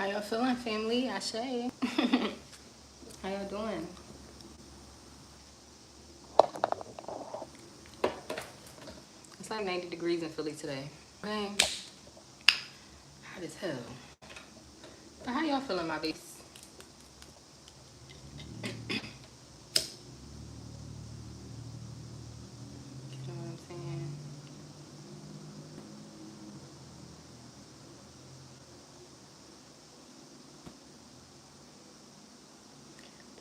How y'all feeling, family? Ashe. How y'all doing? It's like 90 degrees in Philly today. Okay. Hot as hell. But how y'all feeling, my babies? You know what I'm saying?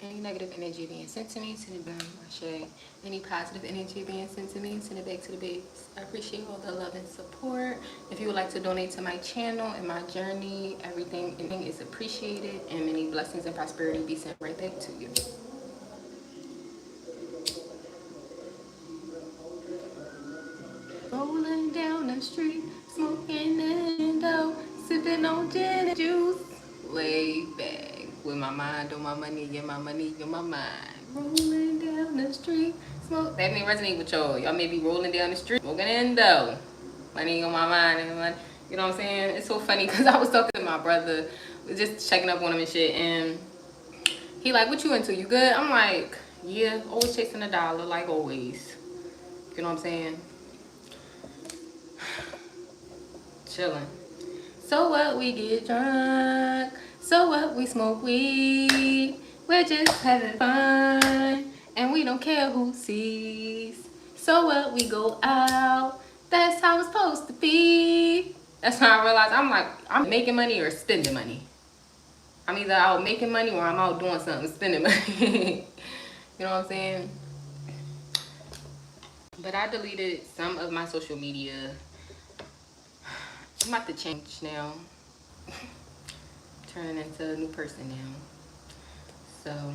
Any negative energy being sent to me, send it back. Ashe. Any positive energy being sent to me, send it back to the babes. I appreciate all the love and support. If you would like to donate to my channel and my journey, everything is appreciated, and many blessings and prosperity be sent right back to you. Rolling down the street, smoking Indo, sipping on gin and juice. Way back with my mind on my money, get my money on my mind. Rolling down the street, smoke. That may resonate with y'all. Y'all may be rolling down the street, smoking Indo, money on my mind, and money. You know what I'm saying? It's so funny because I was talking to my brother, just checking up on him and shit, and he like, "What you into? You good?" I'm like, "Yeah, always chasing a dollar, like always." You know what I'm saying? Chilling. So what, we get drunk. So what, we smoke weed. We're just having fun. And we don't care who sees. So what, we go out. That's how it's supposed to be. That's when I realized I'm making money or spending money. I'm either out making money or I'm out doing something, spending money. You know what I'm saying? But I deleted some of my social media. I'm about to change now. Turning into a new person now. So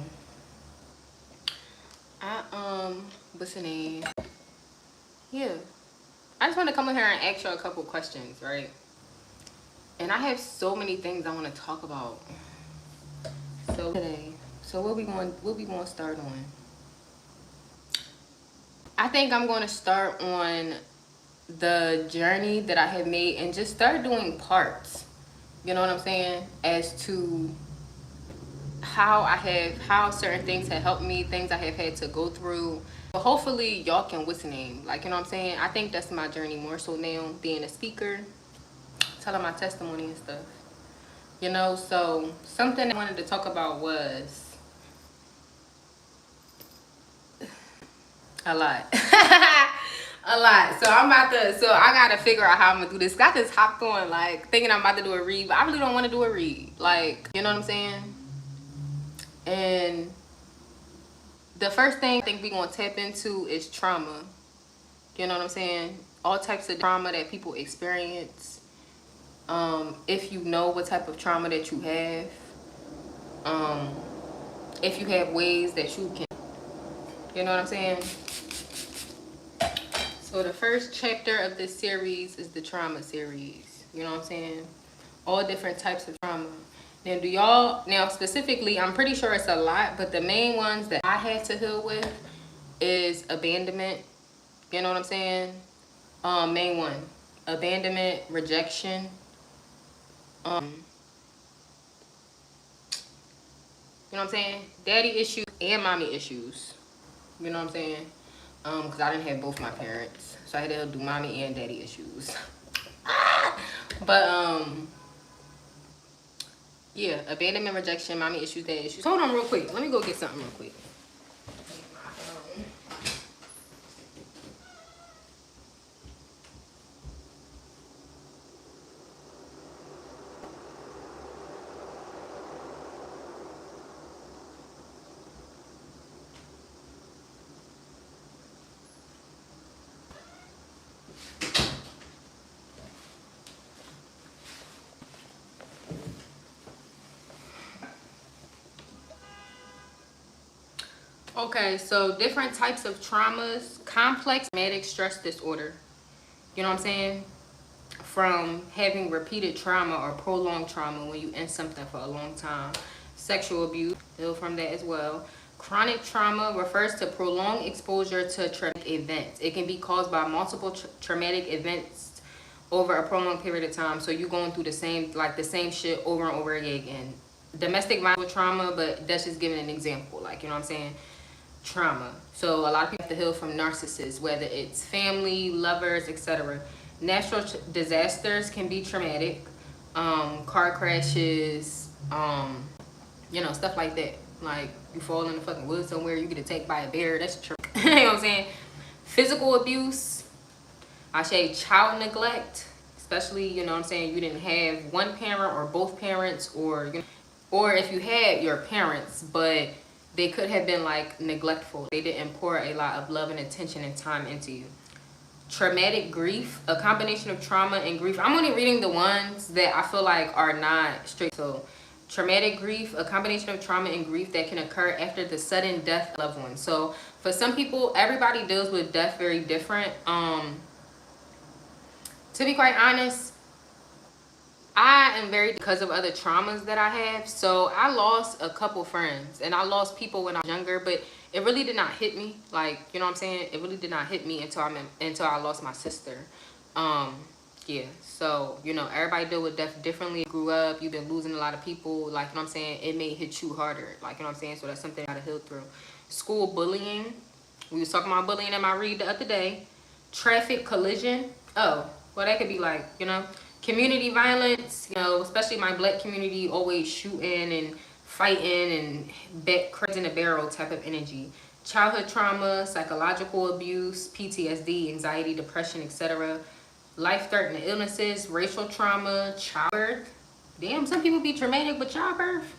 what's the name? Yeah. I just want to come in here and ask you a couple questions, right? And I have so many things I want to talk about. So today, what we going to start on? I think I'm going to start on the journey that I have made and just start doing parts. You know what I'm saying? As to how certain things have helped me, things I have had to go through. But hopefully y'all can what's the name? Like, you know what I'm saying? I think that's my journey more so now, being a speaker, telling my testimony and stuff. You know, so something I wanted to talk about was a lot. A lot. So I gotta figure out how I'm gonna do this. I just hopped on like thinking I'm about to do a read, but I really don't want to do a read. Like, you know what I'm saying? And the first thing I think we're going to tap into is trauma. You know what I'm saying? All types of trauma that people experience. If you know what type of trauma that you have. If you have ways that you can. You know what I'm saying? So the first chapter of this series is the trauma series. You know what I'm saying? All different types of trauma. Now specifically, I'm pretty sure it's a lot, but the main ones that I had to heal with is abandonment. You know what I'm saying? Main one, abandonment, rejection. You know what I'm saying? Daddy issues and mommy issues. You know what I'm saying? Because I didn't have both my parents, so I had to do mommy and daddy issues. But yeah, abandonment, rejection, mommy issues, daddy issues. Hold on real quick. Let me go get something real quick. Okay, so different types of traumas. Complex traumatic stress disorder. You know what I'm saying? From having repeated trauma or prolonged trauma when you in something for a long time. Sexual abuse, ill from that as well. Chronic trauma refers to prolonged exposure to traumatic events. It can be caused by multiple traumatic events over a prolonged period of time. So you're going through the same shit over and over again. Domestic violence trauma, but that's just giving an example. Like, you know what I'm saying? Trauma. So a lot of people have to heal from narcissists, whether it's family, lovers, etc. Natural disasters can be traumatic. Car crashes, stuff like that. Like, you fall in the fucking woods somewhere, you get attacked by a bear, that's true. You know what I'm saying? Physical abuse, I say child neglect, especially, you know what I'm saying, you didn't have one parent or both parents, or if you had your parents, but they could have been like neglectful. They didn't pour a lot of love and attention and time into you. Traumatic grief, a combination of trauma and grief. I'm only reading the ones that I feel like are not straight. So traumatic grief, a combination of trauma and grief that can occur after the sudden death of a loved one. So for some people, everybody deals with death very different. To be quite honest, I am very, because of other traumas that I have. So I lost a couple friends and I lost people when I was younger, but it really did not hit me. Like, you know what I'm saying? It really did not hit me until I lost my sister. Yeah. So, everybody deal with death differently. You grew up, you've been losing a lot of people. Like, you know what I'm saying? It may hit you harder. Like, you know what I'm saying? So that's something I gotta heal through. School bullying. We was talking about bullying in my read the other day. Traffic collision. Oh, well, that could be like, community violence, especially my black community, always shooting and fighting and crabs in a barrel type of energy. Childhood trauma, psychological abuse, PTSD, anxiety, depression, etc. Life-threatening illnesses, racial trauma, childbirth. Damn, some people be traumatic with childbirth.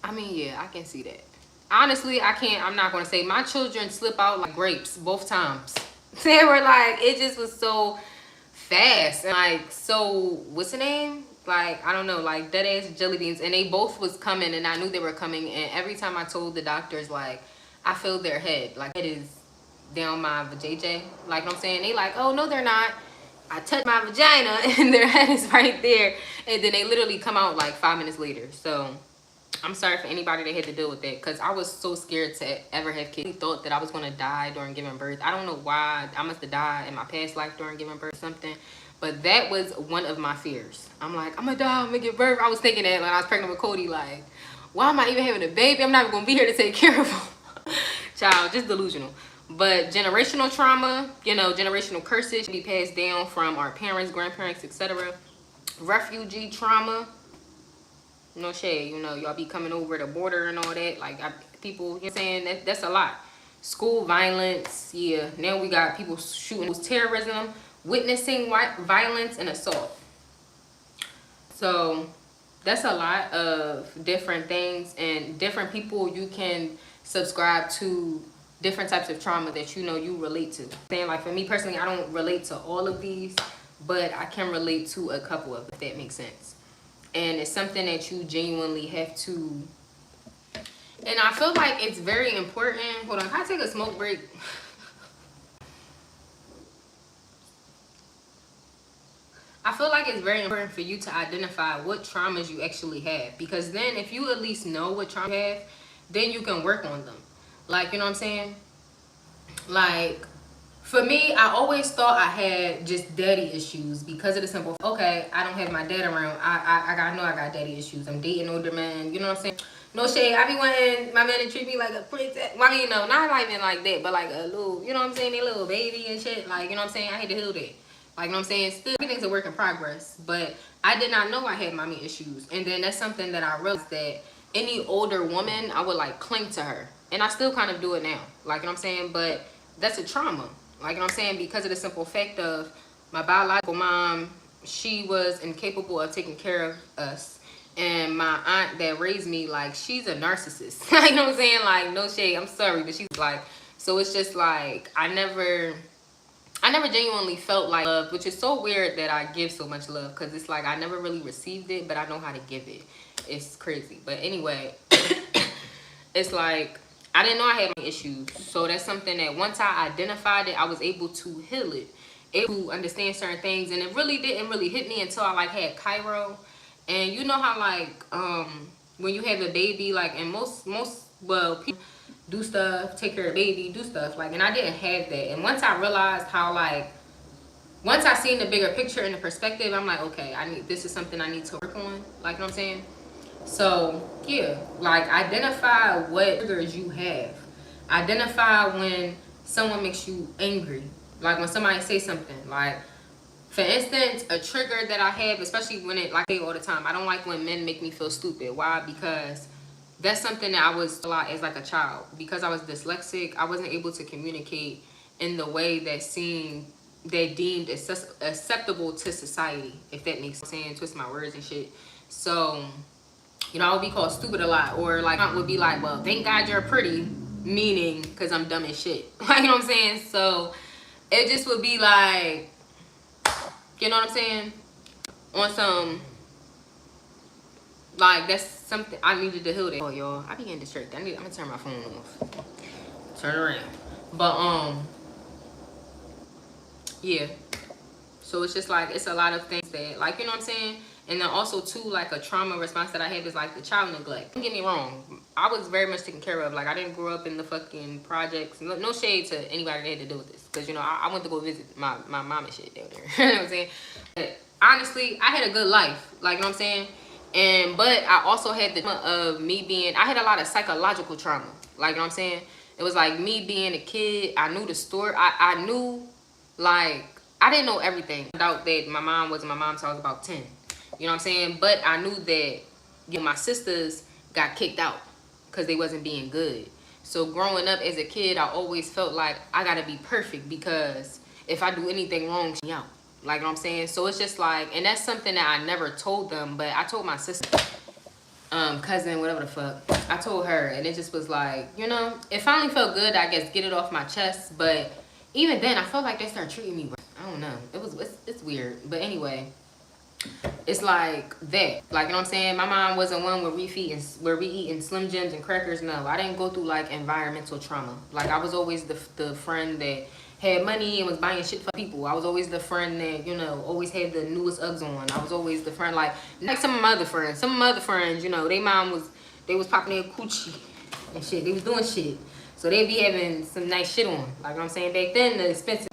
I mean, yeah, I can see that. Honestly, I'm not going to say. My children slip out like grapes both times. They were like, it just was so fast. And like, so, what's the name? Like, I don't know, like dead ass jelly beans. And they both was coming and I knew they were coming. And every time I told the doctors, like, I feel their head. Like, it is down my vajayjay. Like, what I'm saying? They like, oh, no, they're not. I touch my vagina and their head is right there. And then they literally come out like 5 minutes later. So I'm sorry for anybody that had to deal with that, because I was so scared to ever have kids. I thought that I was going to die during giving birth. I don't know why. I must have died in my past life during giving birth or something. But that was one of my fears. I'm like, I'm going to die, I'm going to give birth. I was thinking that when I was pregnant with Cody, like, why am I even having a baby? I'm not even going to be here to take care of him. Child, just delusional. But generational trauma, generational curses can be passed down from our parents, grandparents, etc. Refugee trauma. No shade, y'all be coming over the border and all that. Like, people, you know what I'm saying? That's a lot. School violence, yeah. Now we got people shooting. Terrorism, witnessing violence, and assault. So that's a lot of different things, and different people, you can subscribe to different types of trauma that you relate to. Saying, like, for me personally, I don't relate to all of these, but I can relate to a couple of them, if that makes sense. And it's something that you genuinely have to, and I feel like it's very important. Hold on, can I take a smoke break? I feel like it's very important for you to identify what traumas you actually have, because then if you at least know what trauma you have, then you can work on them. Like, you know what I'm saying? Like, for me, I always thought I had just daddy issues because of the simple, okay, I don't have my dad around. I know I got daddy issues. I'm dating older men, you know what I'm saying? No shade. I be wanting my man to treat me like a princess. Well, I mean, not even like that, but like a little, you know what I'm saying? A little baby and shit. Like, you know what I'm saying? I had to heal that. Like, you know what I'm saying? Still, everything's a work in progress. But I did not know I had mommy issues. And then that's something that I realized, that any older woman, I would like cling to her. And I still kind of do it now. Like, you know what I'm saying? But that's a trauma. Like, you know what I'm saying? Because of the simple fact of my biological mom, she was incapable of taking care of us. And my aunt that raised me, like, she's a narcissist. You know what I'm saying? Like, no shade, I'm sorry, but she's like, so it's just like, I never genuinely felt like love, which is so weird that I give so much love, because it's like I never really received it, but I know how to give it. It's crazy. But anyway, it's like, I didn't know I had my issues. So that's something that once I identified it, I was able to heal it, able to understand certain things. And it really didn't really hit me until I like had Cairo. And you know how like when you have a baby, like, and most well, people do stuff, take care of baby, do stuff, like, and I didn't have that. And once I realized how like once I seen the bigger picture and the perspective, I'm like, okay, this is something I need to work on. Like, you know what I'm saying? So yeah, like identify what triggers you have. Identify when someone makes you angry. Like when somebody say something. Like for instance, a trigger that I have, especially when it like I say all the time, I don't like when men make me feel stupid. Why? Because that's something that I was a lot as like a child. Because I was dyslexic, I wasn't able to communicate in the way that deemed acceptable to society, if that makes sense. Twist my words and shit. So you know, I would be called stupid a lot, or like I would be like, well, thank God you're pretty, meaning because I'm dumb as shit. Like, you know what I'm saying? So it just would be like, you know what I'm saying? On some, like, that's something I needed to heal that. Oh, y'all, I be getting distracted. I'm gonna turn my phone off. Turn around. But, yeah. So it's just like, it's a lot of things that, like, you know what I'm saying? And then also too, like a trauma response that I have is like the child neglect. Don't get me wrong, I was very much taken care of. Like I didn't grow up in the fucking projects. No shade to anybody that had to do with this, because you know I went to go visit my mom and shit down there. You know what I'm saying? But honestly, I had a good life. Like, you know what I'm saying? But I also had the trauma of me being, I had a lot of psychological trauma. Like, you know what I'm saying? It was like me being a kid. I knew the story. I knew, like, I didn't know everything. I doubt that my mom wasn't my mom till I was about 10. You know what I'm saying? But I knew that, you know, my sisters got kicked out because they wasn't being good. So growing up as a kid, I always felt like I gotta be perfect, because if I do anything wrong, she out. Like, you know what I'm saying? So it's just like, and that's something that I never told them, but I told my sister, cousin, whatever the fuck. I told her, and it just was like, you know, it finally felt good, I guess, get it off my chest. But even then, I felt like they started treating me. I don't know. It's weird. But anyway, it's like that. Like, you know what I'm saying? My mom wasn't one where we eating Slim Jims and crackers. No, I didn't go through like environmental trauma. Like, I was always the friend that had money and was buying shit for people. I was always the friend that, you know, always had the newest Uggs on. I was always the friend, like some of my other friends. Some of my other friends, you know, they was popping their coochie and shit. They was doing shit. So they be having some nice shit on. Like, you know what I'm saying? Back then, the expensive,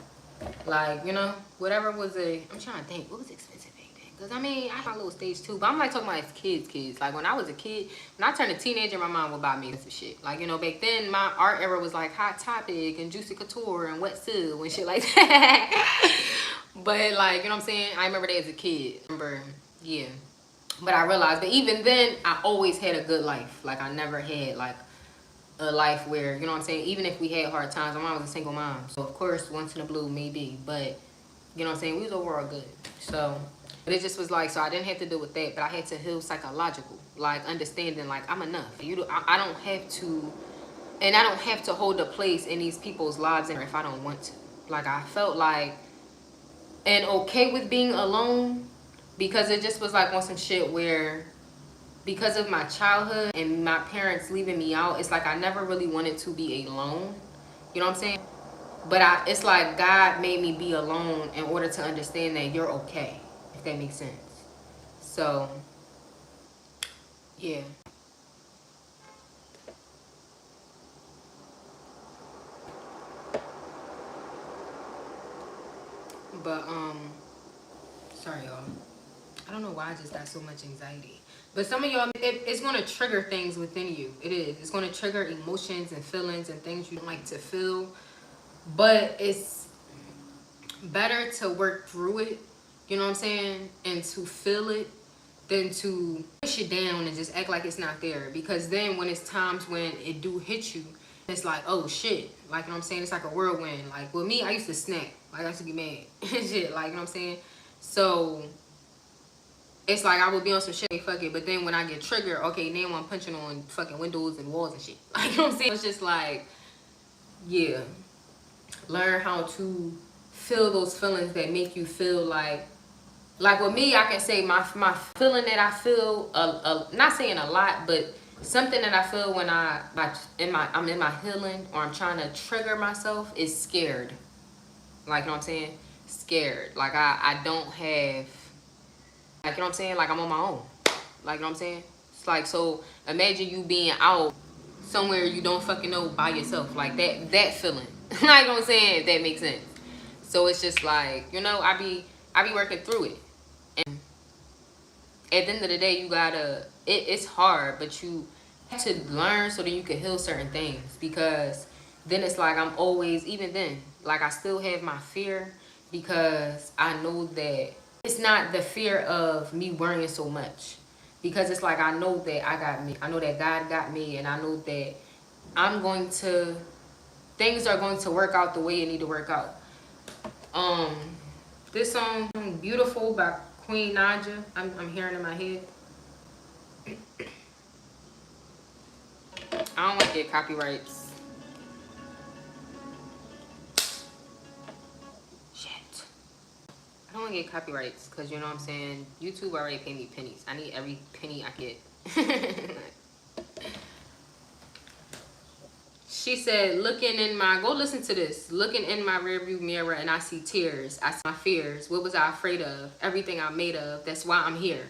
like, you know, whatever was I'm trying to think, what was expensive back then? Because, I mean, I had a little stage too, but I'm like talking about as kids. Like, when I was a kid, when I turned a teenager, my mom would buy me some shit. Like, you know, back then, my art era was like Hot Topic and Juicy Couture and Wet Seal and shit like that. But, like, you know what I'm saying? I remember that as a kid. Yeah. But I realized that even then, I always had a good life. Like, I never had, like, a life where, you know what I'm saying, even if we had hard times, my mom was a single mom. So, of course, once in a blue, maybe. But, you know what I'm saying, we was overall good. So, but it just was like, so I didn't have to deal with that, but I had to heal psychological. Like, understanding, like, I'm enough. I don't have to, and I don't have to hold a place in these people's lives if I don't want to. Like, I felt like, and okay with being alone, because it just was like on some shit where, because of my childhood and my parents leaving me out, it's like I never really wanted to be alone. You know what I'm saying? But it's like God made me be alone in order to understand that you're okay, if that makes sense. So, yeah. But, sorry, y'all. I don't know why I just got so much anxiety. But some of y'all, it's going to trigger things within you. It is. It's going to trigger emotions and feelings and things you don't like to feel. But it's better to work through it, you know what I'm saying, and to feel it, than to push it down and just act like it's not there. Because then when it's times when it do hit you, it's like, oh shit, like, you know what I'm saying, it's like a whirlwind. Like, with me, I used to snap, like, I used to be mad and shit, like, you know what I'm saying. So it's like I would be on some shit, fuck it, but then when I get triggered, okay, now I'm punching on fucking windows and walls and shit, like, you know what I'm saying. It's just like, yeah, learn how to feel those feelings that make you feel like with me, I can say my feeling that I feel, not saying a lot, but something that I feel when I'm in my healing, or I'm trying to trigger myself, is scared. Like, you know what I'm saying? Scared. Like, I don't have, like, you know what I'm saying? Like, I'm on my own. Like, you know what I'm saying? It's like, so imagine you being out somewhere you don't fucking know by yourself. Like, that feeling. Like, you know what I'm saying? If that makes sense. So it's just like, you know, I be working through it. And at the end of the day, you gotta, it's hard, but you have to learn so that you can heal certain things. Because then it's like I'm always, even then, like I still have my fear, because I know that it's not the fear of me worrying so much, because it's like I know that I got me, I know that God got me, and I know that I'm going to, things are going to work out the way it need to work out. This song Beautiful by Queen Naja, I'm hearing in my head. I don't want to get copyrights. Shit. I don't want to get copyrights because, you know what I'm saying, YouTube already pay me pennies. I need every penny I get. She said, looking in my, go listen to this. Looking in my rearview mirror and I see tears. I see my fears. What was I afraid of? Everything I'm made of. That's why I'm here.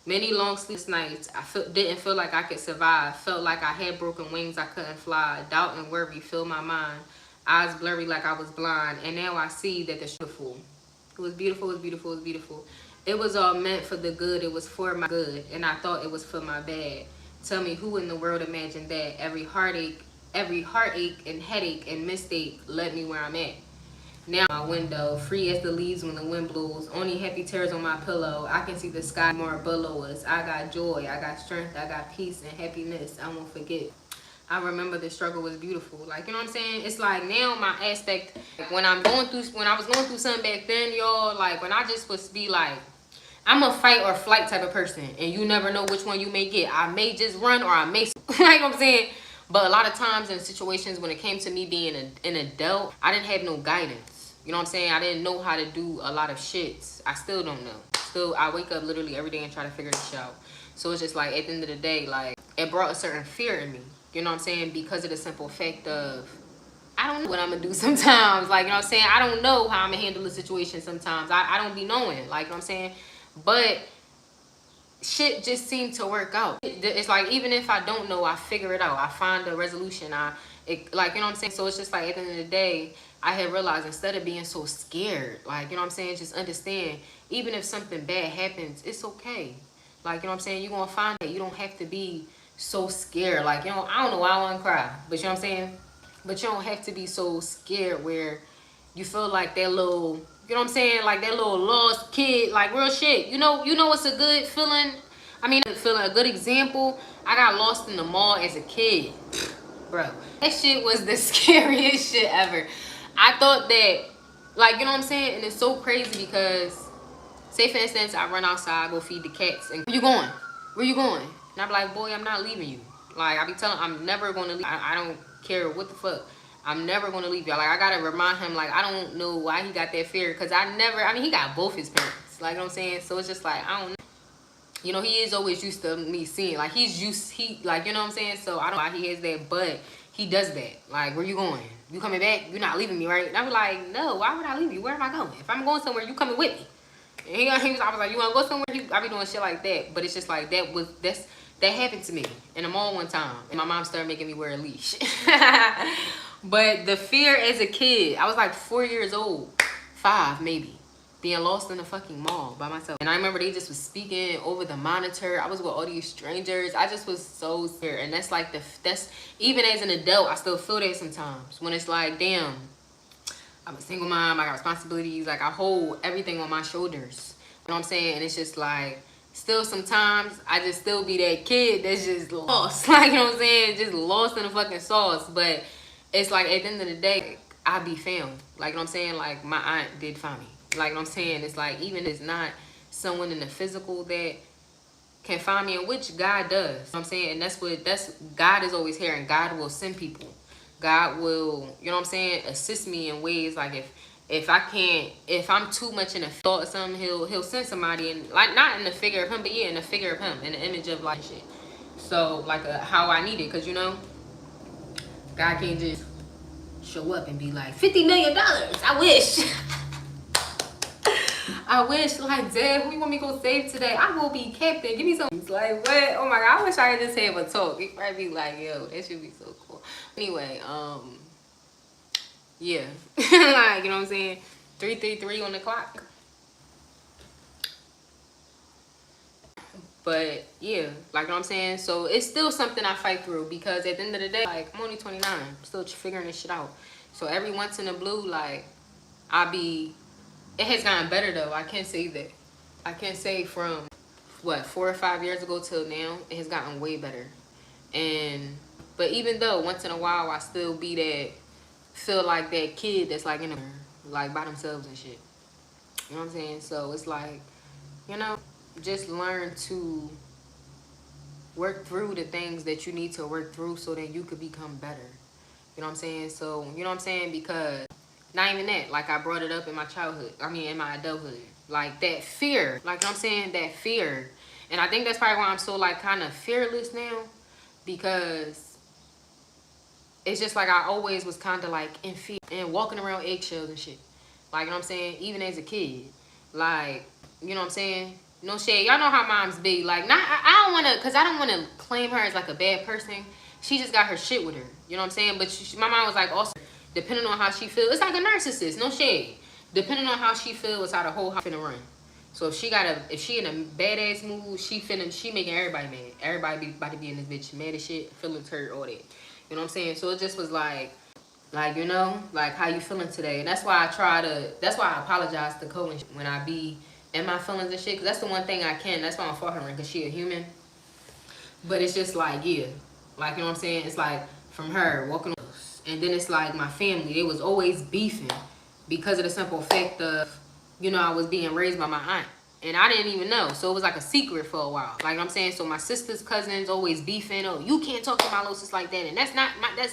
Many long sleepless nights. I didn't feel like I could survive. Felt like I had broken wings. I couldn't fly. Doubt and worry filled my mind. Eyes blurry like I was blind. And now I see that it's beautiful. It was beautiful. It was beautiful. It was beautiful. It was all meant for the good. It was for my good. And I thought it was for my bad. Tell me who in the world imagined that? Every heartache and headache and mistake led me where I'm at. Now my window, free as the leaves when the wind blows, only happy tears on my pillow. I can see the sky more below us. I got joy, I got strength, I got peace and happiness. I won't forget. I remember the struggle was beautiful. Like, you know what I'm saying? It's like now my aspect, like when I was going through something back then, y'all, like when I just was be like, I'm a fight or flight type of person, and you never know which one you may get. I may just run or I may, like what I'm saying. But a lot of times in situations when it came to me being an adult, I didn't have no guidance. You know what I'm saying? I didn't know how to do a lot of shit. I still don't know. Still, I wake up literally every day and try to figure this out. So it's just like at the end of the day, like it brought a certain fear in me. You know what I'm saying? Because of the simple fact of I don't know what I'm gonna do sometimes. Like, you know what I'm saying? I don't know how I'm gonna handle the situation sometimes. I don't be knowing. Like, you know what I'm saying? But shit just seemed to work out. It's like even if I don't know, I figure it out. I find a resolution. Like, you know what I'm saying? So it's just like at the end of the day, I had realized instead of being so scared, like, you know what I'm saying, just understand, even if something bad happens, it's okay. Like, you know what I'm saying, you're gonna find that you don't have to be so scared. Like, you know, I don't know why I want to cry, but you know what I'm saying, but you don't have to be so scared where you feel like that little, you know what I'm saying, like that little lost kid, like real shit. You know what's a good feeling? I mean, a good example. I got lost in the mall as a kid, bro. That shit was the scariest shit ever. I thought that, like, you know what I'm saying, and it's so crazy because, say for instance, I run outside, go feed the cats, and where you going? Where you going? And I'm like, boy, I'm not leaving you. Like, I be telling, I'm never going to leave. I don't care what the fuck. I'm never going to leave y'all. Like, I got to remind him, like, I don't know why he got that fear. Because I mean, he got both his parents. Like, you know what I'm saying? So it's just like, I don't know. You know, he is always used to me seeing. Like, like, you know what I'm saying? So I don't know why he has that, but he does that. Like, where you going? You coming back? You're not leaving me, right? And I was like, no, why would I leave you? Where am I going? If I'm going somewhere, you coming with me. And I was like, you want to go somewhere? I be doing shit like that. But it's just like, that happened to me in the mall one time. And my mom started making me wear a leash. But the fear as a kid, I was like 4 years old, 5 maybe, being lost in the fucking mall by myself. And I remember they just was speaking over the monitor. I was with all these strangers. I just was so scared. And that's like, that's even as an adult, I still feel that sometimes. When it's like, damn, I'm a single mom, I got responsibilities, like I hold everything on my shoulders. You know what I'm saying? And it's just like, still sometimes I just still be that kid that's just lost. Like, you know what I'm saying? Just lost in the fucking sauce. But it's like at the end of the day, I be found. Like, you know what I'm saying? Like my aunt did find me. Like, you know what I'm saying? It's like, even if it's not someone in the physical that can find me, in which God does. You know what I'm saying? And that's God is always here, and God will send people. God will, you know what I'm saying, assist me in ways like if I'm too much in a thought of something, he'll send somebody, and like not in the figure of him, but yeah, in the figure of him, in the image of like shit. So like how I need it, because you know, God can't just show up and be like $50 million. I wish. I wish, like, Dad, who you want me to go save today? I will be captain. Give me some. Like, what? Oh my God, I wish I could just have a talk. He'd probably be like, yo, that should be so cool. Anyway, yeah. Like, you know what I'm saying? 3:33 on the clock. But yeah, like what I'm saying, so it's still something I fight through, because at the end of the day, like, I'm only 29, I'm still figuring this shit out. So every once in a blue, like, it has gotten better though. I can't say that. I can't say from what, 4 or 5 years ago till now, it has gotten way better. But even though once in a while I still feel like that kid that's like like by themselves and shit. You know what I'm saying? So it's like, you know, just learn to work through the things that you need to work through so that you could become better. You know what I'm saying? So, you know what I'm saying? Because not even that, like I brought it up in my childhood, in my adulthood. Like that fear, like, you know what I'm saying? That fear. And I think that's probably why I'm so like kind of fearless now, because it's just like I always was kind of like in fear and walking around eggshells and shit. Like, you know what I'm saying? Even as a kid. Like, you know what I'm saying? No shade. Y'all know how moms be. Like, I don't want to, because I don't want to claim her as like a bad person. She just got her shit with her. You know what I'm saying? But my mom was like, also, depending on how she feels, it's like a narcissist. No shade. Depending on how she feels, how the whole house finna run. So if she in a badass mood, she making everybody mad. Everybody be about to be in this bitch mad as shit, feelings hurt, all that. You know what I'm saying? So it just was like, you know, like, how you feeling today? And that's why I apologize to Cole when I be in my feelings and shit, because that's the one thing I can. That's why I'm for her, because she a human. But it's just like, yeah, like, you know what I'm saying? It's like from her walking, and then it's like my family, they was always beefing because of the simple fact of, you know, I was being raised by my aunt. And I didn't even know. So it was like a secret for a while. Like I'm saying, so my sister's cousins always beefing. Oh, you can't talk to my little sister like that. And that's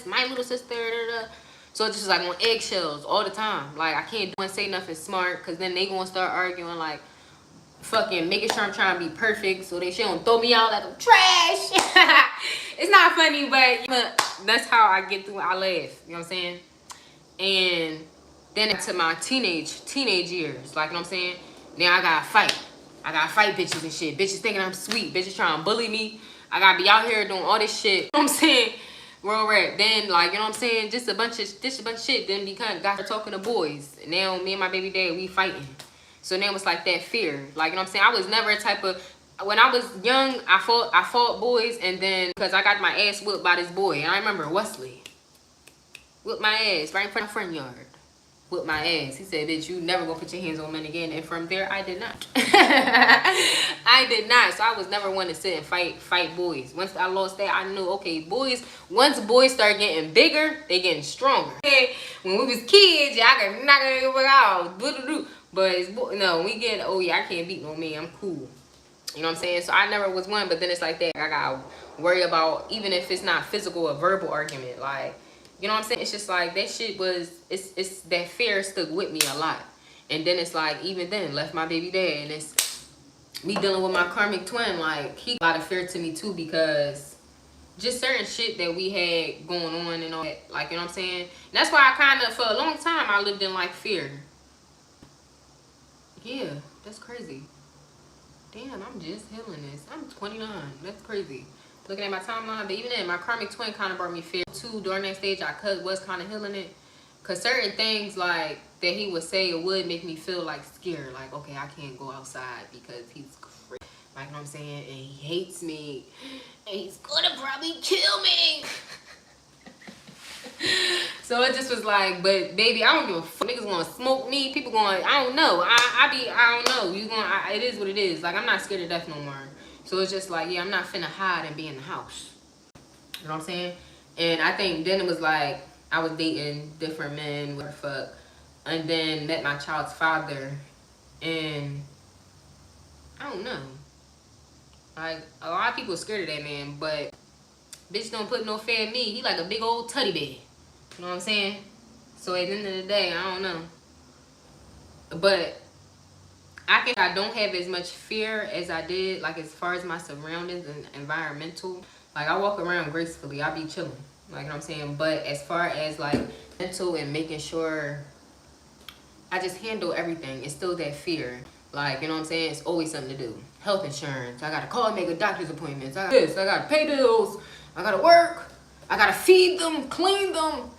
my little sister. Da, da. So it's just like on eggshells all the time. Like I can't say nothing smart, because then they gonna start arguing, like fucking making sure I'm trying to be perfect, so she don't throw me out like I'm trash. It's not funny, but that's how I get through. I laugh. You know what I'm saying? And then into my teenage years, like, you know what I'm saying? Now I gotta fight bitches and shit. Bitches thinking I'm sweet. Bitches trying to bully me. I gotta be out here doing all this shit. You know what I'm saying? World rap. Then, like, you know what I'm saying? Just a bunch of shit. Then we kind of got to talking to boys. And now me and my baby dad, we fighting. So now it's like that fear. Like, you know what I'm saying? I was never a type of, when I was young, I fought boys, and then because I got my ass whipped by this boy. And I remember Wesley whipped my ass right in front of my front yard. Whipped my ass. He said, bitch, you never gonna put your hands on men again. And from there, I did not. I did not. So I was never one to sit and fight boys. Once I lost that, I knew, okay, once boys start getting bigger, they getting stronger. Okay, when we was kids, yeah, I could knock it out. But no, we get, oh yeah, I can't beat no man. I'm cool. You know what I'm saying? So I never was one, but then it's like that. I gotta worry about, even if it's not physical, a verbal argument. Like, you know what I'm saying? It's just like that shit was, it's that fear stuck with me a lot. And then it's like, even then, left my baby dad, and it's me dealing with my karmic twin. Like, he got a lot of fear to me too, because just certain shit that we had going on and all that. Like, you know what I'm saying? And that's why I kind of, for a long time, I lived in like fear. Yeah, that's crazy. Damn, I'm just healing this. I'm 29. That's crazy. Looking at my timeline, but even then, my karmic twin kind of brought me fear too. During that stage, I was kind of healing it, cause certain things like that he would say would make me feel like scared. Like, okay, I can't go outside because he's crazy. Like, you know what I'm saying? And he hates me, and he's gonna probably kill me. So it just was like, but baby, I don't give a fuck. Niggas gonna smoke me. People going, I don't know. I don't know. It is what it is. Like, I'm not scared of death no more. So it's just like, yeah, I'm not finna hide and be in the house. You know what I'm saying? And I think then it was like, I was dating different men, whatever the fuck. And then met my child's father. And I don't know. Like, a lot of people are scared of that man, but bitch don't put no fear in me. He like a big old teddy bear. You know what I'm saying? So at the end of the day, I don't know. But I don't have as much fear as I did, like, as far as my surroundings and environmental. Like, I walk around gracefully. I be chilling. Like, you know what I'm saying? But as far as, like, mental and making sure I just handle everything, it's still that fear. Like, you know what I'm saying? It's always something to do. Health insurance. I got to call and make a doctor's appointments. I got to pay bills. I got to work. I got to feed them, clean them,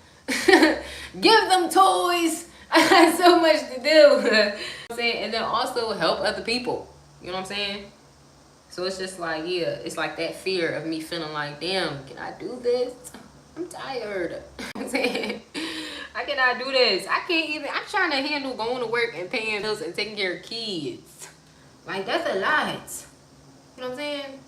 give them toys. I got so much to do. You know what I'm saying? And then also help other people. You know what I'm saying? So it's just like, yeah, it's like that fear of me feeling like, damn, can I do this? I'm tired. You know what I'm saying? I cannot do this. I can't even, I'm trying to handle going to work and paying bills and taking care of kids. Like, that's a lot. You know what I'm saying?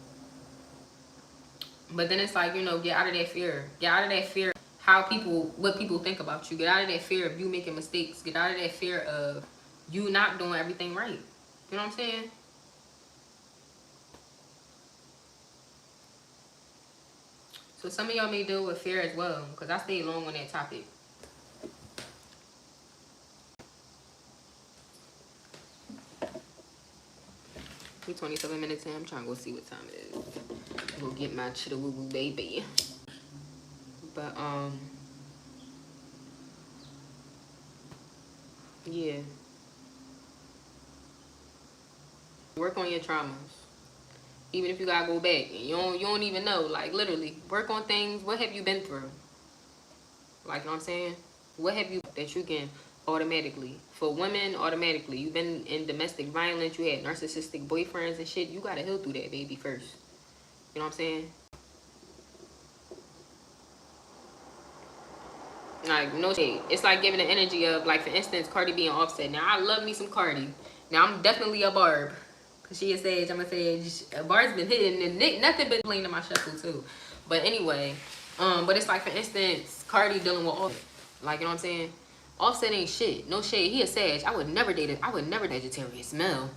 But then it's like, you know, get out of that fear. Get out of that fear how people, what people think about you. Get out of that fear of you making mistakes. Get out of that fear of you not doing everything right. You know what I'm saying? So some of y'all may deal with fear as well, because I stayed long on that topic. We're 27 minutes in. I'm trying to go see what time it is. Go get my chittle woo woo baby. But yeah. Work on your traumas. Even if you gotta go back and you don't even know. Like, literally, work on things. What have you been through? Like, you know what I'm saying? What have you that you can automatically, for women, automatically, you've been in domestic violence, you had narcissistic boyfriends and shit, you gotta heal through that, baby, first. You know what I'm saying? Like, no shade. It's like giving the energy of, like, for instance, Cardi B and Offset. Now, I love me some Cardi. Now, I'm definitely a Barb. Because she is Sage, I'm a Sage. Barb's been hitting, and nothing been playing in my shuffle, too. But anyway, but it's like, for instance, Cardi dealing with Offset. Like, you know what I'm saying? Offset ain't shit. No shade. He a Sage. I would never date it. I would never date a Sagittarius male.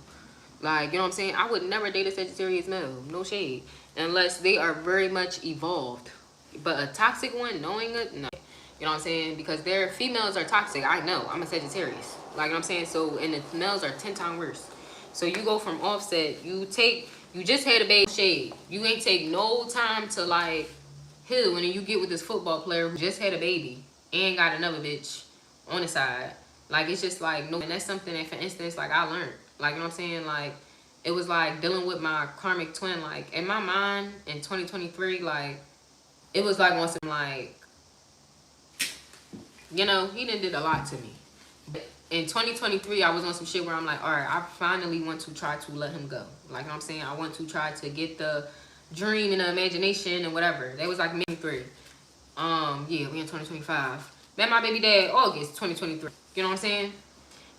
Like, you know what I'm saying? I would never date a Sagittarius male. No shade. Unless they are very much evolved. But a toxic one, knowing it, no. You know what I'm saying? Because their females are toxic. I know. I'm a Sagittarius. Like, you know what I'm saying? So, and the males are 10 times worse. So, you go from Offset. You just had a baby shade. You ain't take no time to, like, heal. And then you get with this football player who just had a baby and got another bitch on the side. Like, it's just like, no. And that's something that, for instance, like, I learned. Like, you know what I'm saying? Like, it was like dealing with my karmic twin. Like, in my mind, in 2023, like, it was like on some, like, you know, he done did a lot to me. But in 2023, I was on some shit where I'm like, all right, I finally want to try to let him go. Like, you know what I'm saying? I want to try to get the dream and the imagination and whatever. That was like maybe 3. Yeah, we in 2025. Met my baby dad August 2023. You know what I'm saying?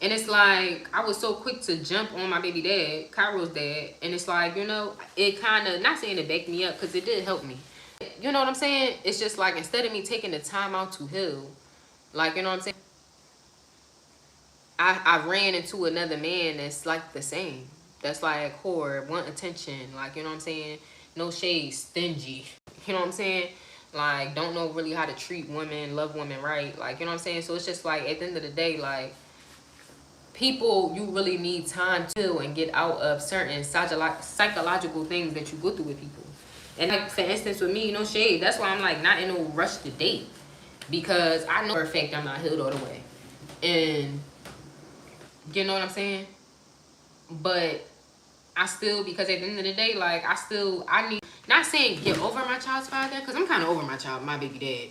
And it's like, I was so quick to jump on my baby dad, Cairo's dad. And it's like, you know, it kind of, not saying it backed me up, because it did help me. You know what I'm saying? It's just like, instead of me taking the time out to heal, like, you know what I'm saying? I ran into another man that's like the same. That's like whore, want attention. Like, you know what I'm saying? No shade, stingy. You know what I'm saying? Like, don't know really how to treat women, love women right. Like, you know what I'm saying? So it's just like, at the end of the day, like, people, you really need time to and get out of certain psychological things that you go through with people. And like, for instance, with me, no shade. That's why I'm like not in no rush to date. Because I know for a fact I'm not healed all the way. And you know what I'm saying? But I still, because at the end of the day, like, I need, not saying get over my child's father, because I'm kind of over my baby dad.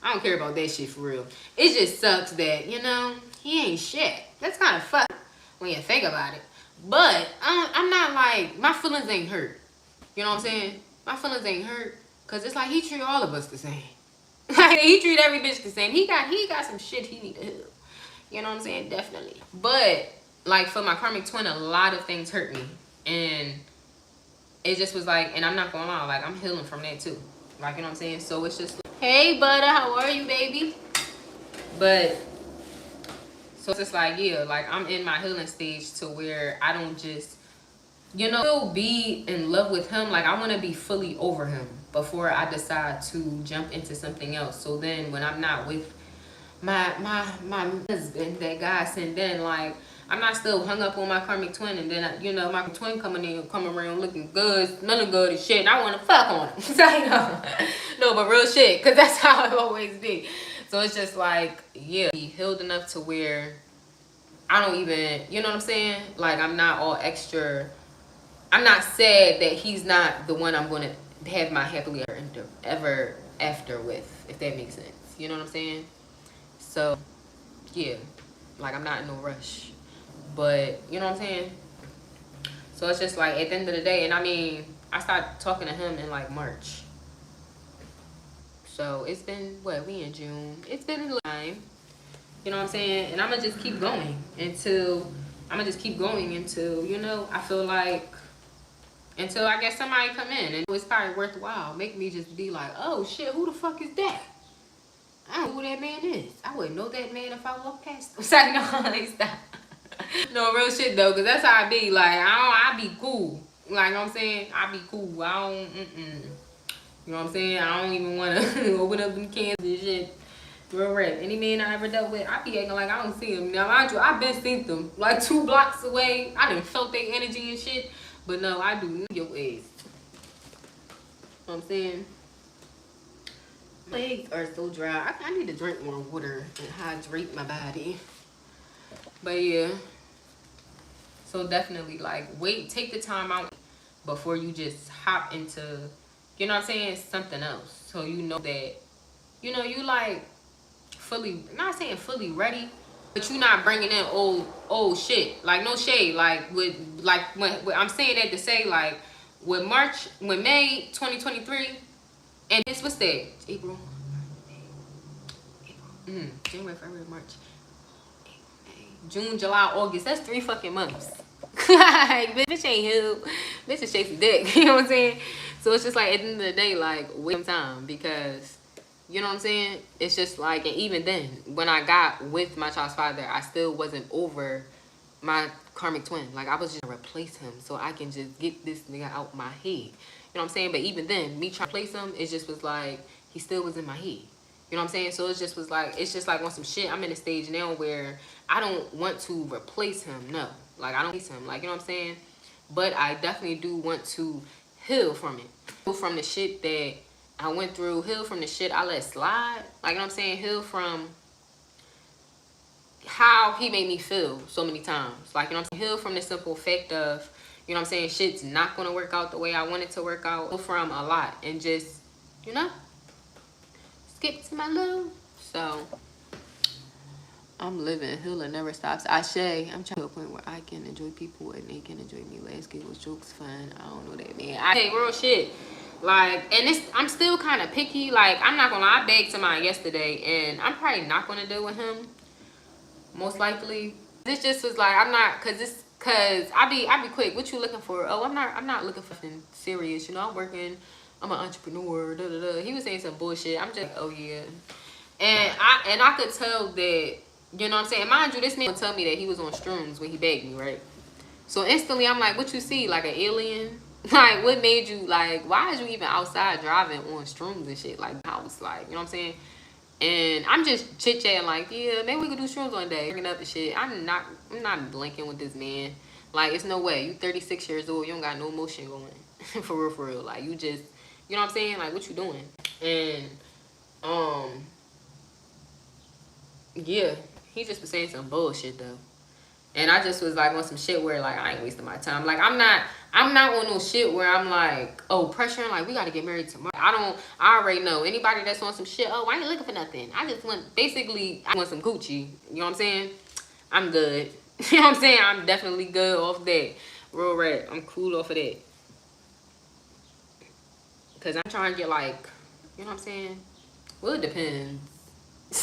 I don't care about that shit for real. It just sucks that, you know, he ain't shit. That's kind of fucked when you think about it. But I'm not like, my feelings ain't hurt. You know what I'm saying? My feelings ain't hurt, because it's like he treat all of us the same. Like, he treat every bitch the same. He got some shit he need to heal. You know what I'm saying? Definitely. But like, for my karmic twin, a lot of things hurt me. And it just was like, and I'm not gonna lie, like, I'm healing from that too. Like, you know what I'm saying? So it's just like, hey, butter, how are you, baby? But, so it's just like, yeah, like, I'm in my healing stage to where I don't just, you know, still be in love with him. Like, I want to be fully over him before I decide to jump into something else. So then when I'm not with my husband that God sent in, like, I'm not still hung up on my karmic twin, and then you know, my twin come around looking good, smelling good and shit, and I want to fuck on him. So, you know, no, but real shit, because that's how it always be. So it's just like, yeah, be healed enough to where I don't even, you know what I'm saying? Like, I'm not all extra. I'm not sad that he's not the one I'm going to have my happily ever, ever after with, if that makes sense. You know what I'm saying? So, yeah. Like, I'm not in no rush. But, you know what I'm saying? So it's just like, at the end of the day, and I mean, I started talking to him in like March. So it's been, what, we in June. It's been a little time. You know what I'm saying? And I'm going to just keep going until, you know, I feel like, until I get somebody come in. And it's probably worthwhile. Make me just be like, oh shit, who the fuck is that? I don't know who that man is. I wouldn't know that man if I walked past him. Sorry, no, stop. No, real shit though, because that's how I be. Like, I be cool. Like, you know what I'm saying? I be cool. I don't, You know what I'm saying? I don't even want to open up them cans and shit. Real rap. Any man I ever dealt with, I be acting like I don't see him. Now, mind you, I've been seen them. Like 2 blocks away. I done felt their energy and shit. But no, I do know your ass. You know what I'm saying? My legs are so dry. I need to drink more water and hydrate my body. But yeah. So definitely, like, take the time out before you just hop into, you know what I'm saying, something else. So you know that, you know, you like fully, not saying fully ready, but you not bringing in old shit. Like, no shade. Like, when I'm saying that to say, like, with May 2023, and this, what's that? April. January, February, March. June, July, August. That's 3 fucking months. Like, bitch ain't healed. Bitch is chasing dick. You know what I'm saying? So it's just like, at the end of the day, like, wait some time. Because, you know what I'm saying? It's just like, and even then, when I got with my child's father, I still wasn't over my karmic twin. Like, I was just gonna replace him so I can just get this nigga out my head. You know what I'm saying? But even then, me trying to replace him, it just was like, he still was in my head. You know what I'm saying? So it just was like, it's just like on some shit. I'm in a stage now where I don't want to replace him. No. Like, I don't replace him. Like, you know what I'm saying? But I definitely do want to heal from it. Heal from the shit that I went through. Heal from the shit I let slide. Like, you know what I'm saying? Heal from how he made me feel so many times. Like, you know what I'm saying? Heal from the simple fact of, you know what I'm saying, shit's not going to work out the way I want it to work out. Heal from a lot. And just, you know, skip to my love. So I'm living. Healing never stops. Ashe. I'm trying to a point where I can enjoy people and they can enjoy me. Last giggles, jokes, fun. I don't know that, man. Hey, real shit. Like, and this, I'm still kind of picky. Like, I'm not gonna lie. I begged somebody yesterday, and I'm probably not gonna deal with him. Most likely. This just was like, I'm not, cause I be quick. What you looking for? Oh, I'm not looking for something serious. You know, I'm working. I'm an entrepreneur. Da da da. He was saying some bullshit. I'm just like, oh yeah. And I could tell that, you know what I'm saying? Mind you, this man would tell me that he was on shrooms when he begged me, right? So instantly, I'm like, what you see? Like an alien? Like, what made you, like, why is you even outside driving on shrooms and shit? Like, house, like, you know what I'm saying? And I'm just chit-chatting like, yeah, maybe we could do shrooms one day. Bringing up the shit. I'm not blinking with this man. Like, it's no way. You 36 years old. You don't got no emotion going. For real, for real. Like, you just, you know what I'm saying? Like, what you doing? And, yeah, he just was saying some bullshit though. And I just was like on some shit where like I ain't wasting my time. Like I'm not on no shit where I'm like, oh, pressuring, like we gotta get married tomorrow. I already know anybody that's on some shit, oh, I ain't looking for nothing. I just want, basically, I want some Gucci. You know what I'm saying? I'm good. You know what I'm saying? I'm definitely good off that. Real rap. I'm cool off of that. Cause I'm trying to get like, you know what I'm saying? Well, it depends.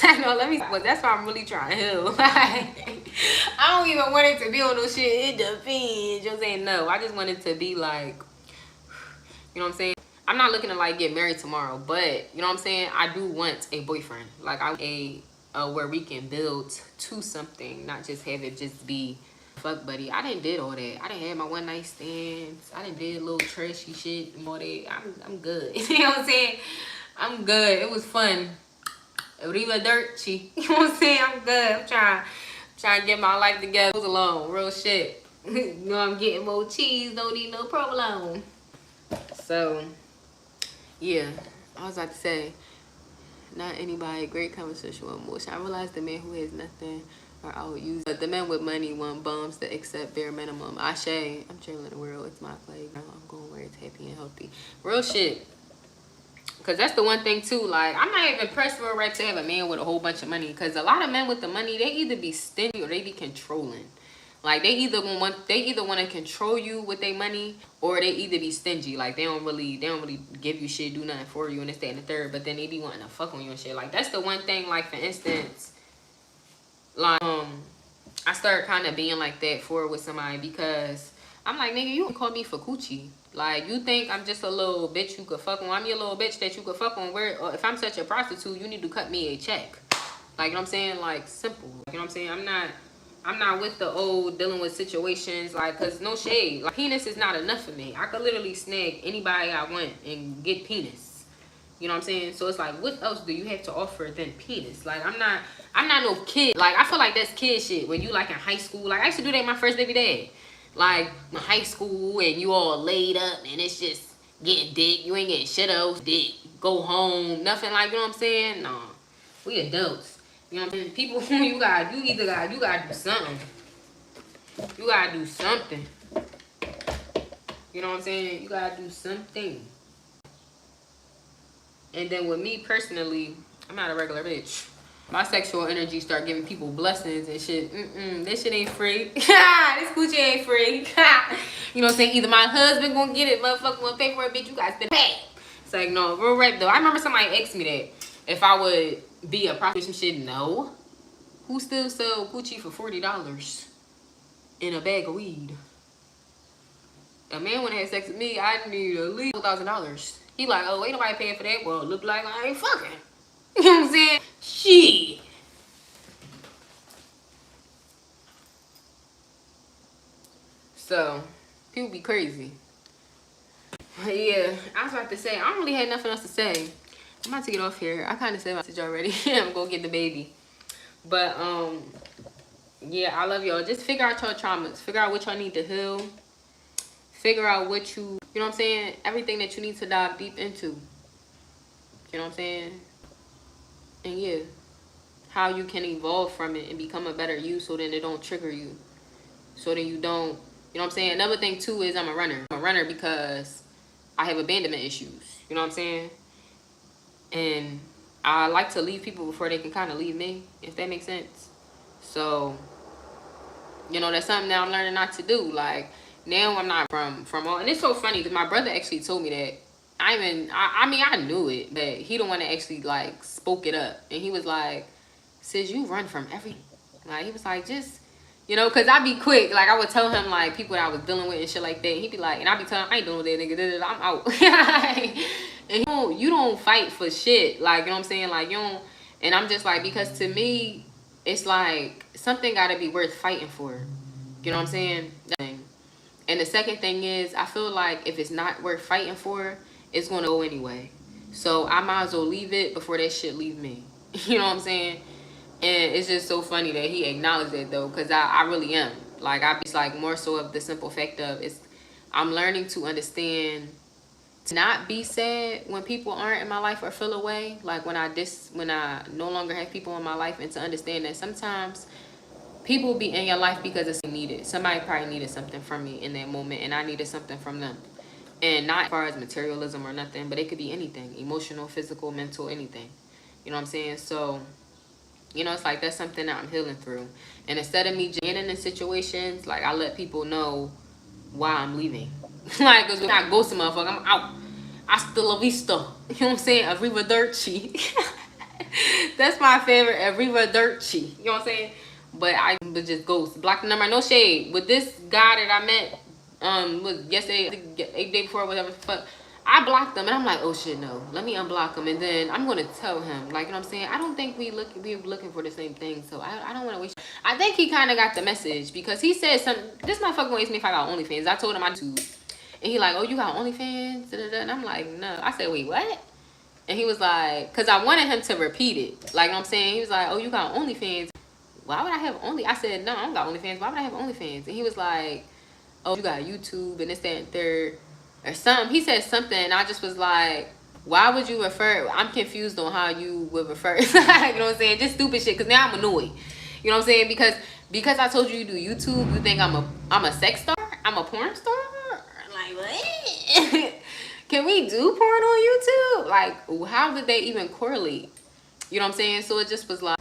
No, well, that's why I'm really trying to heal. I don't even want it to be on no shit. It depends. You know what I'm saying? No, I just want it to be like, you know what I'm saying? I'm not looking to like get married tomorrow, but you know what I'm saying? I do want a boyfriend. Like I want where we can build to something, not just have it just be fuck buddy. I didn't did all that. I didn't have my one night stands. I didn't did little trashy shit and all that. I'm good. You know what I'm saying? I'm good. It was fun. Riva Dirty. You know what I'm saying? I'm good. I'm trying to get my life together. Alone. Real shit. You know I'm getting more cheese. Don't need no provolone. So, yeah. I was about to say, not anybody. Great conversation with emotion. I realized the man who has nothing are out using. But the men with money want bums that accept bare minimum. Ashe. I'm traveling the world. It's my play. I'm going where it's happy and healthy. Real shit. Because that's the one thing too. Like, I'm not even pressed for a rep to have a man with a whole bunch of money. Because a lot of men with the money, they either be stingy or they be controlling. Like, they either want to control you with their money, or they either be stingy. Like, they don't really give you shit, do nothing for you, and this, that, and the third. But then they be wanting to fuck on you and shit. Like, that's the one thing. Like, for instance, like, I started kind of being like that with somebody, because I'm like, nigga, you can call me for coochie. Like, you think I'm just a little bitch you could fuck on? I'm your little bitch that you could fuck on. Where, or if I'm such a prostitute, you need to cut me a check. Like, you know what I'm saying? Like, simple. You know what I'm saying? I'm not with the old dealing with situations, like, cause no shade. Like, penis is not enough for me. I could literally snag anybody I want and get penis. You know what I'm saying? So it's like, what else do you have to offer than penis? Like, I'm not no kid. Like, I feel like that's kid shit when you like in high school. Like, I used to do that my first baby dad. Like, in high school, and you all laid up and it's just getting dick. You ain't getting shit else, dick. Go home, nothing, like, you know what I'm saying? No, we adults. You know what I'm saying? People, you gotta do something. You gotta do something. You know what I'm saying? You gotta do something. And then with me personally, I'm not a regular bitch. My sexual energy start giving people blessings and shit. This shit ain't free. This coochie ain't free. You know what I'm saying? Either my husband gonna get it, motherfucker gonna pay for it, bitch. You guys spend pay. It's like, no, real rap though. I remember somebody asked me that if I would be a prostitute. Shit, no. Who still sell coochie for $40 in a bag of weed? A man wanna have sex with me, I need at least $1,000. He like, oh, ain't nobody paying for that. Well, look like I ain't fucking. You know what I'm saying? Shit. So, people be crazy. But yeah, I was about to say, I don't really have nothing else to say. I'm about to get off here. I kind of said my message already. I'm gonna get the baby. But, yeah, I love y'all. Just figure out your traumas. Figure out what y'all need to heal. Figure out what you know what I'm saying? Everything that you need to dive deep into. You know what I'm saying? And yeah, how you can evolve from it and become a better you, so then it don't trigger you. So then you don't, you know what I'm saying? Another thing too is I'm a runner. I'm a runner because I have abandonment issues. You know what I'm saying? And I like to leave people before they can kind of leave me, if that makes sense. So, you know, that's something that I'm learning not to do. Like, now I'm not from all, and it's so funny because my brother actually told me that. I mean, I knew it, but he don't want to actually, like, spoke it up. And he was like, sis, you run from everything. Like, he was like, just, you know, because I be quick. Like, I would tell him, like, people that I was dealing with and shit like that. And he'd be like, and I'd be telling him, I ain't dealing with that nigga. I'm out. And you don't fight for shit. Like, you know what I'm saying? Like, you don't. And I'm just like, because to me, it's like, something got to be worth fighting for. You know what I'm saying? And the second thing is, I feel like if it's not worth fighting for, it's going to go anyway. So I might as well leave it before that shit leave me. You know what I'm saying? And it's just so funny that he acknowledged it though, because I really am. Like, I be like more so of the simple fact of I'm learning to understand to not be sad when people aren't in my life or feel away. Like when I no longer have people in my life, and to understand that sometimes people be in your life because it's needed. Somebody probably needed something from me in that moment, and I needed something from them. And not as far as materialism or nothing, but it could be anything. Emotional, physical, mental, anything. You know what I'm saying? So, you know, it's like that's something that I'm healing through. And instead of me getting in situations, like, I let people know why I'm leaving. Like, because when I go to motherfucker, I'm out. Hasta la vista. You know what I'm saying? Arrivederci. That's my favorite. Arrivederci. You know what I'm saying? But I would just ghost. Block the number. No shade. With this guy that I met, was yesterday, the day before, whatever the fuck, I blocked them, and I'm like, oh shit, no, let me unblock him, and then I'm gonna tell him, like, you know what I'm saying? I don't think we're looking for the same thing, so I don't want to waste. I think he kind of got the message, because he said something. This motherfucker waste me if I got OnlyFans. I told him I do, and he like, oh, you got OnlyFans? And I'm like, no. I said, wait, what? And he was like, because I wanted him to repeat it, like, you know what I'm saying? He was like, oh, you got OnlyFans? Why would I have I said, no, I don't got OnlyFans. Why would I have OnlyFans? And he was like, oh, you got YouTube and this, that, and third, or something. He said something, and I just was like, why would you refer? I'm confused on how you would refer. You know what I'm saying? Just stupid shit, because now I'm annoyed. You know what I'm saying? Because I told you you do YouTube, you think I'm a sex star? I'm a porn star? Like, what? can we do porn on YouTube? Like, how did they even correlate? You know what I'm saying? So it just was like,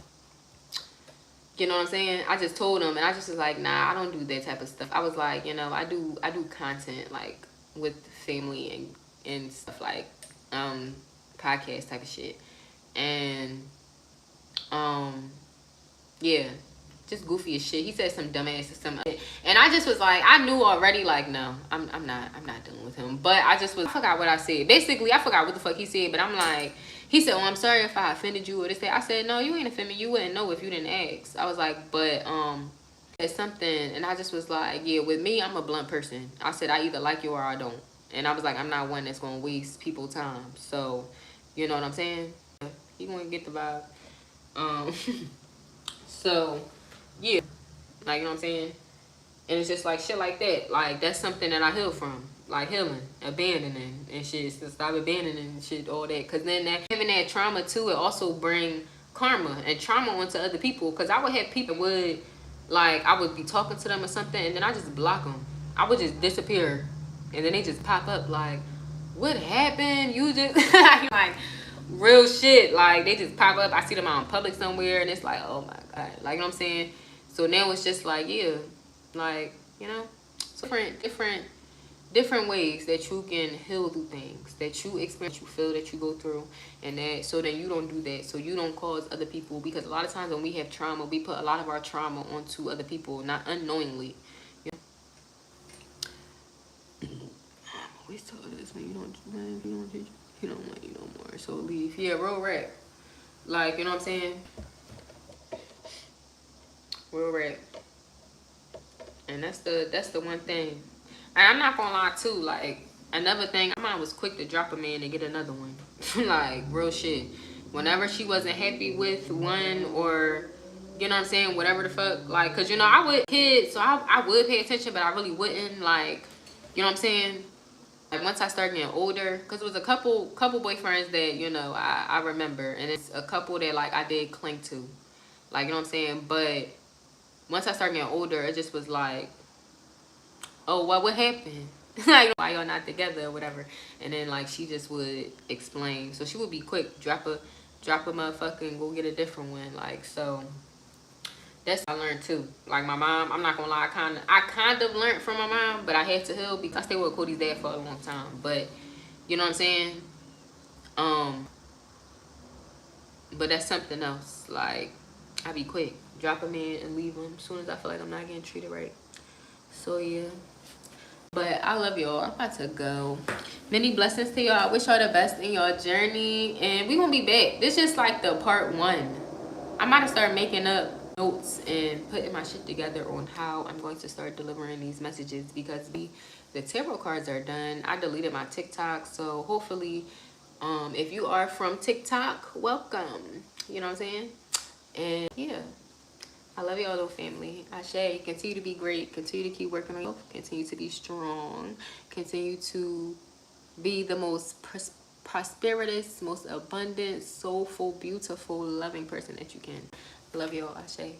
you know what I'm saying? I just told him, and I just was like, nah, I don't do that type of stuff. I was like, you know, I do content like with family and stuff like podcast type of shit. And yeah, just goofy as shit. He said some dumbass or something, and I just was like, I knew already, like, no, I'm not dealing with him. But I just was, I forgot what I said. Basically, I forgot what the fuck he said, but I'm like, he said, "Oh, I'm sorry if I offended you or this." I said, "No, you ain't offended me. You wouldn't know if you didn't ask." I was like, but it's something, and I just was like, yeah, with me, I'm a blunt person. I said I either like you or I don't, and I was like, I'm not one that's gonna waste people's time. So, you know what I'm saying? He gonna get the vibe. So yeah, like, you know what I'm saying? And it's just like shit like that. Like, that's something that I heal from. Like, healing, abandoning and shit. So stop abandoning and shit, all that. Because then having that trauma too, it also bring karma and trauma onto other people. Because I would have people would, like, I would be talking to them or something, and then I just block them. I would just disappear. And then they just pop up like, what happened? You just, like, real shit. Like, they just pop up. I see them out in public somewhere, and it's like, oh my God. Like, you know what I'm saying? So now it's just like, yeah, like, you know, different ways that you can heal through things that you experience, you feel that you go through, and that, so then you don't do that, so you don't cause other people, because a lot of times when we have trauma, we put a lot of our trauma onto other people, not unknowingly. You know? I'm always told this, man, you don't want you no more, so leave. Yeah, real rap. Like, you know what I'm saying? Real rap. And that's the one thing. And I'm not gonna lie too, like, another thing, my mom was quick to drop a man and get another one. Like, real shit. Whenever she wasn't happy with one, or, you know what I'm saying, whatever the fuck, like, cause, you know, I would kids, so I would pay attention, but I really wouldn't, like, you know what I'm saying? Like, once I started getting older, cause it was a couple boyfriends that, you know, I remember, and it's a couple that, like, I did cling to, like, you know what I'm saying? But once I started getting older, it just was like, oh, what happened? Like, why y'all not together or whatever? And then, like, she just would explain. So she would be quick, drop a motherfucking, go get a different one. Like, so that's what I learned too. Like, my mom, I'm not gonna lie, I kind of learned from my mom, but I had to heal because I stayed with Cody's dad for a long time. But you know what I'm saying? But that's something else. Like, I be quick, drop him in and leave him as soon as I feel like I'm not getting treated right. So yeah. But I love y'all. I'm about to go. Many blessings to y'all. I wish y'all the best in y'all journey. And we gonna be back. This is just like the part 1. I might have started making up notes and putting my shit together on how I'm going to start delivering these messages, because the tarot cards are done. I deleted my TikTok. So hopefully, if you are from TikTok, welcome. You know what I'm saying? And yeah. I love y'all, little family. Ashe, continue to be great. Continue to keep working on yourself. Continue to be strong. Continue to be the most prosperous, most abundant, soulful, beautiful, loving person that you can. I love y'all. Ashe.